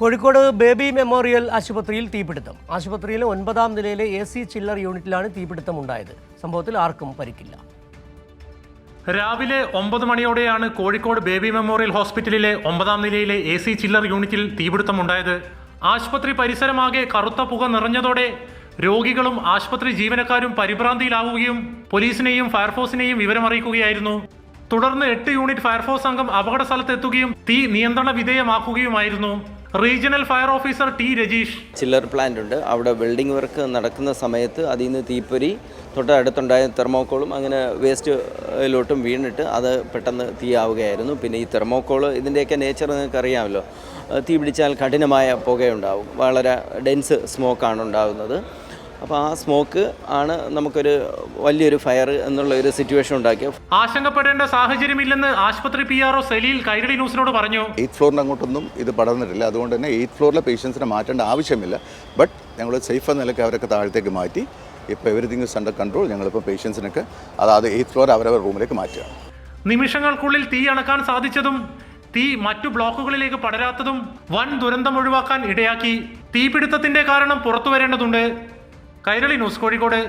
Kozhikode baby memorial ആശുപത്രിയിൽ തീപിടുത്തം. ആശുപത്രിയിലെ 9ാം നിലയിലെ AC ചില്ലർ യൂണിറ്റിലാണ് തീപിടുത്തം ഉണ്ടായത്. സംഭവത്തിൽ ആർക്കും പരിക്കില്ല. രാവിലെ 9 മണിയോടെയാണ് കോഴിക്കോട് ബേബി മെമ്മോറിയൽ ഹോസ്പിറ്റലിലെ 9ാം നിലയിലെ AC ചില്ലർ യൂണിറ്റിൽ തീപിടുത്തമുണ്ടായത്. ആശുപത്രി പരിസരമാകെ കറുത്ത പുക നിറഞ്ഞതോടെ രോഗികളും ആശുപത്രി ജീവനക്കാരും പരിഭ്രാന്തിയിലാവുകയും പോലീസിനെയും ഫയർഫോഴ്സിനെയും വിവരമറിയിക്കുകയായിരുന്നു. തുടർന്ന് 8 യൂണിറ്റ് ഫയർഫോഴ്സ് സംഘം അപകട സ്ഥലത്തെത്തുകയും തീ നിയന്ത്രണ വിധേയമാക്കുകയുമായിരുന്നു. Regional fire officer T Rajeesh. Chiller plant ഉണ്ട്, അവിടെ വെൽഡിംഗ് വർക്ക് നടക്കുന്ന സമയത്ത് അതിൽ നിന്ന് തീപ്പൊരി തൊട്ടടുത്തുണ്ടായ തെർമോക്കോളും അങ്ങനെ വേസ്റ്റിലോട്ടും വീണിട്ട് അത് പെട്ടെന്ന് തീയാവുകയായിരുന്നു. പിന്നെ ഈ തെർമോക്കോള് ഇതിൻ്റെയൊക്കെ നേച്ചർ നിങ്ങൾക്ക് അറിയാമല്ലോ, തീ പിടിച്ചാൽ കഠിനമായ പുകയുണ്ടാവും, വളരെ ഡെൻസ് സ്മോക്കാണ് ഉണ്ടാകുന്നത്. അപ്പോൾ ആ സ്മോക്ക് ആണ് നമുക്കൊരു വലിയൊരു ഫയർ എന്നുള്ള ഒരു സിറ്റുവേഷൻ ഉണ്ടാക്കിയത്. ആശങ്കപ്പെടേണ്ട സാഹചര്യമില്ലെന്ന് ആശുപത്രി PRO സലീൽ കൈരളി ന്യൂസിനോട് പറഞ്ഞു. 8th ഫ്ലോറിന് അങ്ങോട്ടൊന്നും ഇത് പടർന്നിട്ടില്ല, അതുകൊണ്ട് തന്നെ 8th ഫ്ലോറിലെ പേഷ്യൻസിനെ മാറ്റേണ്ട ആവശ്യമില്ല. ബട്ട് ഞങ്ങൾ സേഫ് എന്ന നിലയ്ക്ക് അവരൊക്കെ താഴത്തേക്ക് മാറ്റി. ഇപ്പോൾ എവരിതിങ് ഇസ് അണ്ടർ കൺട്രോൾ. ഞങ്ങളിപ്പോൾ പേഷ്യൻസിനൊക്കെ അതായത് 8th ഫ്ലോർ അവരവർ റൂമിലേക്ക് മാറ്റുകയാണ്. നിമിഷങ്ങൾക്കുള്ളിൽ തീ അണക്കാൻ സാധിച്ചതും തീ മറ്റു ബ്ലോക്കുകളിലേക്ക് പടരാത്തതും വൻ ദുരന്തം ഒഴിവാക്കാൻ ഇടയാക്കി. തീപിടുത്തത്തിന്റെ കാരണം പുറത്തു വരേണ്ടതുണ്ട്. കൈരളി ന്യൂസ്, കോഴിക്കോട്.